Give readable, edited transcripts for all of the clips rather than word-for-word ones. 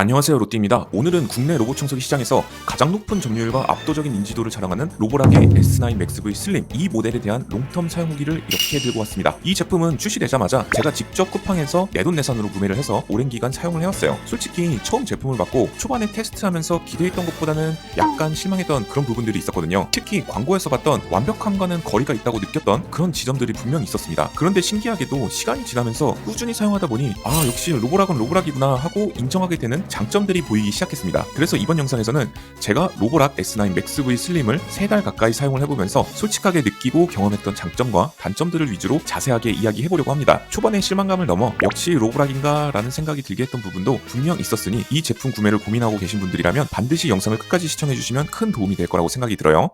안녕하세요, 롯띠입니다. 오늘은 국내 로봇 청소기 시장에서 가장 높은 점유율과 압도적인 인지도를 자랑하는 로보락의 S9 Max V 슬림 이 모델에 대한 롱텀 사용 후기를 이렇게 들고 왔습니다. 이 제품은 출시되자마자 제가 직접 쿠팡에서 내돈내산으로 구매를 해서 오랜 기간 사용을 해왔어요. 솔직히 처음 제품을 받고 초반에 테스트하면서 기대했던 것보다는 약간 실망했던 그런 부분들이 있었거든요. 특히 광고에서 봤던 완벽함과는 거리가 있다고 느꼈던 그런 지점들이 분명히 있었습니다. 그런데 신기하게도 시간이 지나면서 꾸준히 사용하다 보니 역시 로보락은 로보락이구나 하고 인정하게 되는 장점들이 보이기 시작했습니다. 그래서 이번 영상에서는 제가 로보락 S9 Max V 슬림을 3달 가까이 사용을 해보면서 솔직하게 느끼고 경험했던 장점과 단점들을 위주로 자세하게 이야기해보려고 합니다. 초반에 실망감을 넘어 역시 로보락인가 라는 생각이 들게 했던 부분도 분명 있었으니 이 제품 구매를 고민하고 계신 분들이라면 반드시 영상을 끝까지 시청해주시면 큰 도움이 될 거라고 생각이 들어요.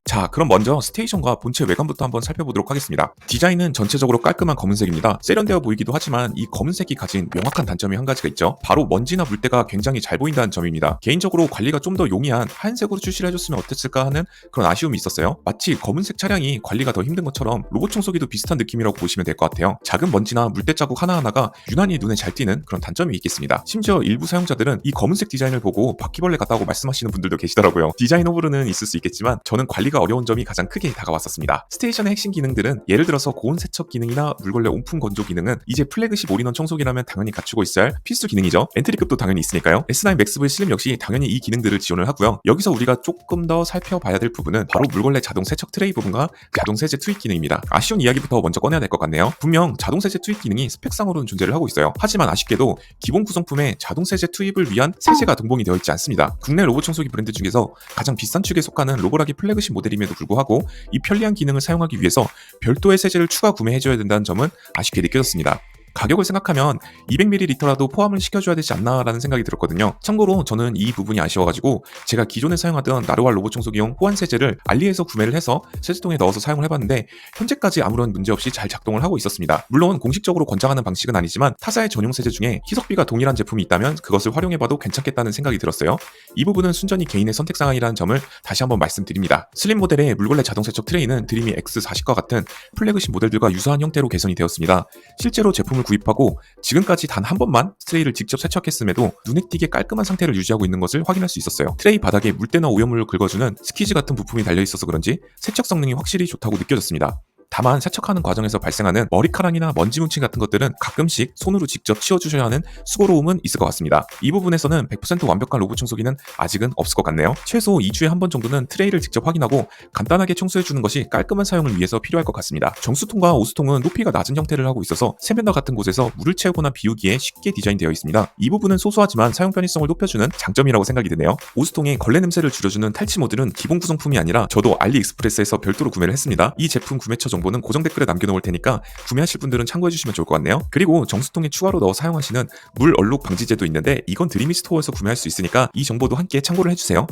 자, 그럼 먼저 스테이션과 본체 외관부터 한번 살펴보도록 하겠습니다. 디자인은 전체적으로 깔끔한 검은색입니다. 세련되어 보이기도 하지만 이 검은색이 가진 명확한 단점이 한 가지가 있죠. 바로 먼지나 물때가 굉장히 잘 보인다는 점입니다. 개인적으로 관리가 좀 더 용이한 하얀색으로 출시를 해줬으면 어땠을까 하는 그런 아쉬움이 있었어요. 마치 검은색 차량이 관리가 더 힘든 것처럼 로봇 청소기도 비슷한 느낌이라고 보시면 될 것 같아요. 작은 먼지나 물때 자국 하나하나가 유난히 눈에 잘 띄는 그런 단점이 있겠습니다. 심지어 일부 사용자들은 이 검은색 디자인을 보고 바퀴벌레 같다고 말씀하시는 분들도 계시더라고요. 디자인 호불호는 있을 수 있겠지만 저는 관리가 어려운 점이 가장 크게 다가왔었습니다. 스테이션의 핵심 기능들은 예를 들어서 고온 세척 기능이나 물걸레 온풍 건조 기능은 이제 플래그십 올인원 청소기라면 당연히 갖추고 있어야 할 필수 기능이죠. 엔트리급도 당연히 있으니까요. S9 Max V 슬림 역시 당연히 이 기능들을 지원을 하고요. 여기서 우리가 조금 더 살펴봐야 될 부분은 바로 물걸레 자동 세척 트레이 부분과 자동 세제 투입 기능입니다. 아쉬운 이야기부터 먼저 꺼내야 될 것 같네요. 분명 자동 세제 투입 기능이 스펙상으로는 존재를 하고 있어요. 하지만 아쉽게도 기본 구성품에 자동 세제 투입을 위한 세제가 동봉이 되어 있지 않습니다. 국내 로봇 청소기 브랜드 중에서 가장 비싼 축에 속하는 로보락이 플래그십 모델임에도 불구하고 이 편리한 기능을 사용하기 위해서 별도의 세제를 추가 구매해줘야 된다는 점은 아쉽게 느껴졌습니다. 가격을 생각하면 200ml라도 포함을 시켜줘야 되지 않나라는 생각이 들었거든요. 참고로 저는 이 부분이 아쉬워가지고 제가 기존에 사용하던 나르왈 로봇 청소기용 호환 세제를 알리에서 구매를 해서 세제통에 넣어서 사용을 해봤는데 현재까지 아무런 문제없이 잘 작동을 하고 있었습니다. 물론 공식적으로 권장하는 방식은 아니지만 타사의 전용 세제 중에 희석비가 동일한 제품이 있다면 그것을 활용해봐도 괜찮겠다는 생각이 들었어요. 이 부분은 순전히 개인의 선택 사항이라는 점을 다시 한번 말씀드립니다. 슬림 모델의 물걸레 자동 세척 트레이는 드림이 X40과 같은 플래그십 모델들과 유사한 형태로 개선이 되었습니다. 실제로 제품을 구입하고 지금까지 단 한 번만 트레이를 직접 세척했음에도 눈에 띄게 깔끔한 상태를 유지하고 있는 것을 확인할 수 있었어요. 트레이 바닥에 물때나 오염물을 긁어주는 스키즈 같은 부품이 달려있어서 그런지 세척 성능이 확실히 좋다고 느껴졌습니다. 다만 세척하는 과정에서 발생하는 머리카락이나 먼지 뭉침 같은 것들은 가끔씩 손으로 직접 치워주셔야 하는 수고로움은 있을 것 같습니다. 이 부분에서는 100% 완벽한 로봇 청소기는 아직은 없을 것 같네요. 최소 2주에 한 번 정도는 트레이를 직접 확인하고 간단하게 청소해주는 것이 깔끔한 사용을 위해서 필요할 것 같습니다. 정수통과 오수통은 높이가 낮은 형태를 하고 있어서 세면대 같은 곳에서 물을 채우거나 비우기에 쉽게 디자인되어 있습니다. 이 부분은 소소하지만 사용 편의성을 높여주는 장점이라고 생각이 드네요. 오수통에 걸레 냄새를 줄여주는 탈취 모듈은 기본 구성품이 아니라 저도 알리익스프레스에서 별도로 구매를 했습니다. 이 제품 구매처 정보는 고정 댓글에 남겨놓을 테니까 구매하실 분들은 참고해주시면 좋을 것 같네요. 그리고 정수통에 추가로 넣어 사용하시는 물 얼룩 방지제도 있는데 이건 드림이 스토어에서 구매할 수 있으니까 이 정보도 함께 참고를 해주세요.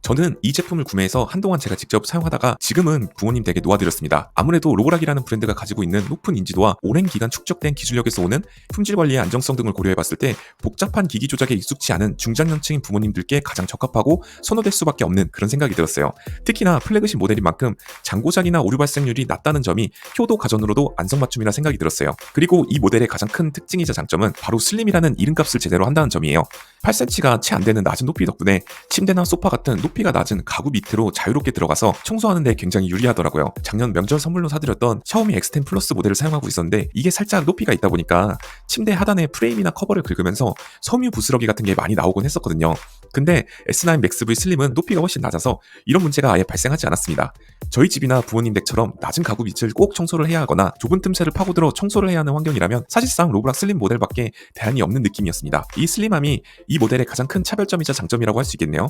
저는 이 제품을 구매해서 한동안 제가 직접 사용하다가 지금은 부모님 댁에 놓아드렸습니다. 아무래도 로보락이라는 브랜드가 가지고 있는 높은 인지도와 오랜 기간 축적된 기술력에서 오는 품질 관리의 안정성 등을 고려해봤을 때 복잡한 기기 조작에 익숙치 않은 중장년층인 부모님들께 가장 적합하고 선호될 수밖에 없는 그런 생각이 들었어요. 특히나 플래그십 모델인 만큼 장고장이나 오류 발생률이 낮다는 점이 효도 가전으로도 안성맞춤이라 생각이 들었어요. 그리고 이 모델의 가장 큰 특징이자 장점은 바로 슬림이라는 이름값을 제대로 한다는 점이에요. 8cm가 채 안 되는 낮은 높이 덕분에 침대나 소파 같은 높이가 낮은 가구 밑으로 자유롭게 들어가서 청소하는 데 굉장히 유리하더라고요. 작년 명절 선물로 사드렸던 샤오미 X10 플러스 모델을 사용하고 있었는데 이게 살짝 높이가 있다 보니까 침대 하단에 프레임이나 커버를 긁으면서 섬유 부스러기 같은 게 많이 나오곤 했었거든요. 근데 S9 Max V 슬림은 높이가 훨씬 낮아서 이런 문제가 아예 발생하지 않았습니다. 저희 집이나 부모님 댁처럼 낮은 가구 밑을 꼭 청소를 해야 하거나 좁은 틈새를 파고들어 청소를 해야 하는 환경이라면 사실상 로보락 슬림 모델밖에 대안이 없는 느낌이었습니다. 이 슬림함이 이 모델의 가장 큰 차별점이자 장점이라고 할 수 있겠네요.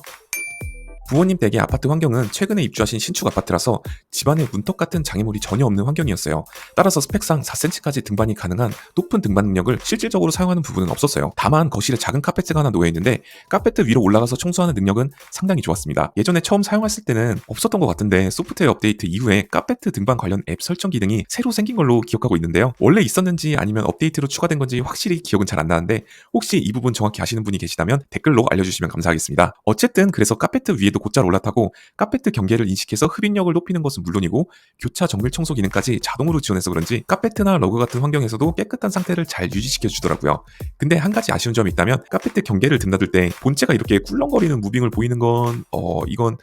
부모님 댁의 아파트 환경은 최근에 입주하신 신축 아파트라서 집안에 문턱 같은 장애물이 전혀 없는 환경이었어요. 따라서 스펙상 4cm까지 등반이 가능한 높은 등반 능력을 실질적으로 사용하는 부분은 없었어요. 다만 거실에 작은 카페트가 하나 놓여있는데 카페트 위로 올라가서 청소하는 능력은 상당히 좋았습니다. 예전에 처음 사용했을 때는 없었던 것 같은데 소프트웨어 업데이트 이후에 카페트 등반 관련 앱 설정 기능이 새로 생긴 걸로 기억하고 있는데요. 원래 있었는지 아니면 업데이트로 추가된 건지 확실히 기억은 잘 안 나는데 혹시 이 부분 정확히 아시는 분이 계시다면 댓글로 알려주시면 감사하겠습니다. 어쨌든 그래서 카페트 위에도 곧잘 올라타고 카페트 경계를 인식해서 흡입력을 높이는 것은 물론이고 교차 정밀 청소 기능까지 자동으로 지원해서 그런지 카페트나 러그 같은 환경에서도 깨끗한 상태를 잘 유지시켜 주더라고요. 근데 한 가지 아쉬운 점이 있다면 카페트 경계를 드나들 때 본체가 이렇게 꿀렁거리는 무빙을 보이는 건 이건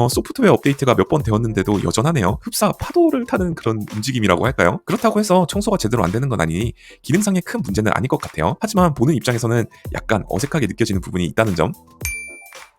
소프트웨어 업데이트가 몇 번 되었는데도 여전하네요. 흡사 파도를 타는 그런 움직임이라고 할까요? 그렇다고 해서 청소가 제대로 안 되는 건 아니니 기능상의 큰 문제는 아닐 것 같아요. 하지만 보는 입장에서는 약간 어색하게 느껴지는 부분이 있다는 점.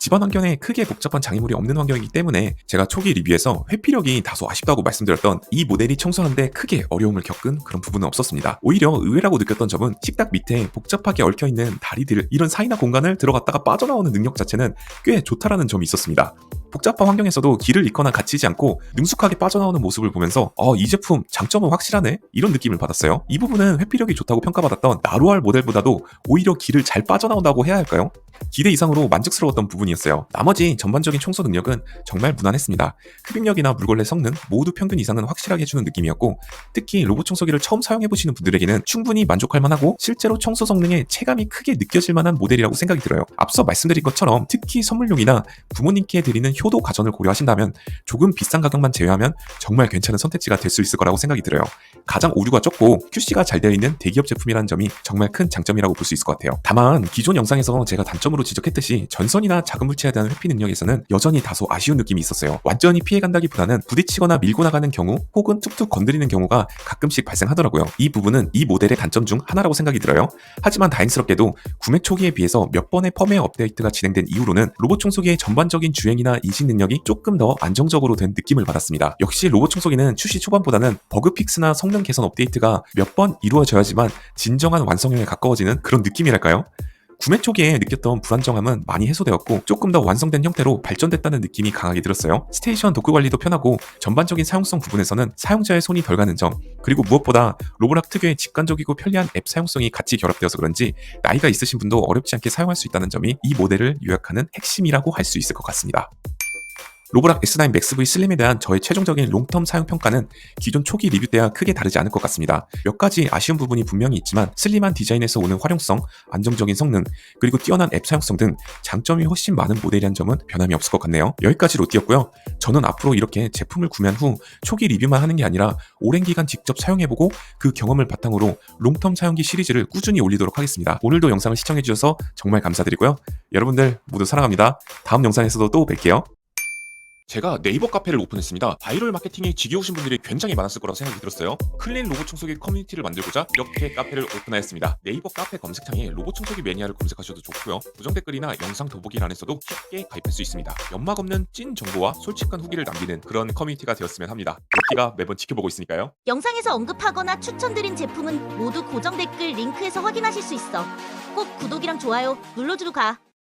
집안 환경에 크게 복잡한 장애물이 없는 환경이기 때문에 제가 초기 리뷰에서 회피력이 다소 아쉽다고 말씀드렸던 이 모델이 청소하는데 크게 어려움을 겪은 그런 부분은 없었습니다. 오히려 의외라고 느꼈던 점은 식탁 밑에 복잡하게 얽혀있는 다리들, 이런 사이나 공간을 들어갔다가 빠져나오는 능력 자체는 꽤 좋다라는 점이 있었습니다. 복잡한 환경에서도 길을 잃거나 갇히지 않고 능숙하게 빠져나오는 모습을 보면서 이 제품 장점은 확실하네? 이런 느낌을 받았어요. 이 부분은 회피력이 좋다고 평가받았던 나루알 모델보다도 오히려 길을 잘 빠져나온다고 해야 할까요? 기대 이상으로 만족스러웠던 부분이었어요. 나머지 전반적인 청소 능력은 정말 무난했습니다. 흡입력이나 물걸레 성능 모두 평균 이상은 확실하게 해주는 느낌이었고, 특히 로봇 청소기를 처음 사용해보시는 분들에게는 충분히 만족할 만하고 실제로 청소 성능에 체감이 크게 느껴질 만한 모델이라고 생각이 들어요. 앞서 말씀드린 것처럼 특히 선물용이나 부모님께 드리는 효도 가전을 고려하신다면 조금 비싼 가격만 제외하면 정말 괜찮은 선택지가 될 수 있을 거라고 생각이 들어요. 가장 오류가 적고 QC가 잘 되어 있는 대기업 제품이라는 점이 정말 큰 장점이라고 볼 수 있을 것 같아요. 다만 기존 영상에서 제가 단점으로 지적했듯이 전선이나 작은 물체에 대한 회피 능력에서는 여전히 다소 아쉬운 느낌이 있었어요. 완전히 피해간다기보다는 부딪히거나 밀고 나가는 경우 혹은 툭툭 건드리는 경우가 가끔씩 발생하더라고요. 이 부분은 이 모델의 단점 중 하나라고 생각이 들어요. 하지만 다행스럽게도 구매 초기에 비해서 몇 번의 펌웨어 업데이트가 진행된 이후로는 로봇 청소기의 전반적인 주행이나 인식 능력이 조금 더 안정적으로 된 느낌을 받았습니다. 역시 로봇 청소기는 출시 초반보다는 버그 픽스나 성능 개선 업데이트가 몇 번 이루어져야지만 진정한 완성형에 가까워지는 그런 느낌이랄까요? 구매 초기에 느꼈던 불안정함은 많이 해소되었고 조금 더 완성된 형태로 발전됐다는 느낌이 강하게 들었어요. 스테이션 도크 관리도 편하고 전반적인 사용성 부분에서는 사용자의 손이 덜 가는 점, 그리고 무엇보다 로보락 특유의 직관적이고 편리한 앱 사용성이 같이 결합되어서 그런지 나이가 있으신 분도 어렵지 않게 사용할 수 있다는 점이 이 모델을 요약하는 핵심이라고 할 수 있을 것 같습니다. 로보락 S9 맥스 V 슬림에 대한 저의 최종적인 롱텀 사용 평가는 기존 초기 리뷰 때와 크게 다르지 않을 것 같습니다. 몇 가지 아쉬운 부분이 분명히 있지만 슬림한 디자인에서 오는 활용성, 안정적인 성능, 그리고 뛰어난 앱 사용성 등 장점이 훨씬 많은 모델이란 점은 변함이 없을 것 같네요. 여기까지로 띄었고요. 저는 앞으로 이렇게 제품을 구매한 후 초기 리뷰만 하는 게 아니라 오랜 기간 직접 사용해보고 그 경험을 바탕으로 롱텀 사용기 시리즈를 꾸준히 올리도록 하겠습니다. 오늘도 영상을 시청해주셔서 정말 감사드리고요. 여러분들 모두 사랑합니다. 다음 영상에서도 또 뵐게요. 제가 네이버 카페를 오픈했습니다. 바이럴 마케팅에 지겨우신 분들이 굉장히 많았을 거라고 생각이 들었어요. 클린 로봇 청소기 커뮤니티를 만들고자 이렇게 카페를 오픈하였습니다. 네이버 카페 검색창에 로봇 청소기 매니아를 검색하셔도 좋고요. 고정 댓글이나 영상 더보기란에서도 쉽게 가입할 수 있습니다. 연막 없는 찐 정보와 솔직한 후기를 남기는 그런 커뮤니티가 되었으면 합니다. 로키가 매번 지켜보고 있으니까요. 영상에서 언급하거나 추천드린 제품은 모두 고정 댓글 링크에서 확인하실 수 있어. 꼭 구독이랑 좋아요 눌러주고 가.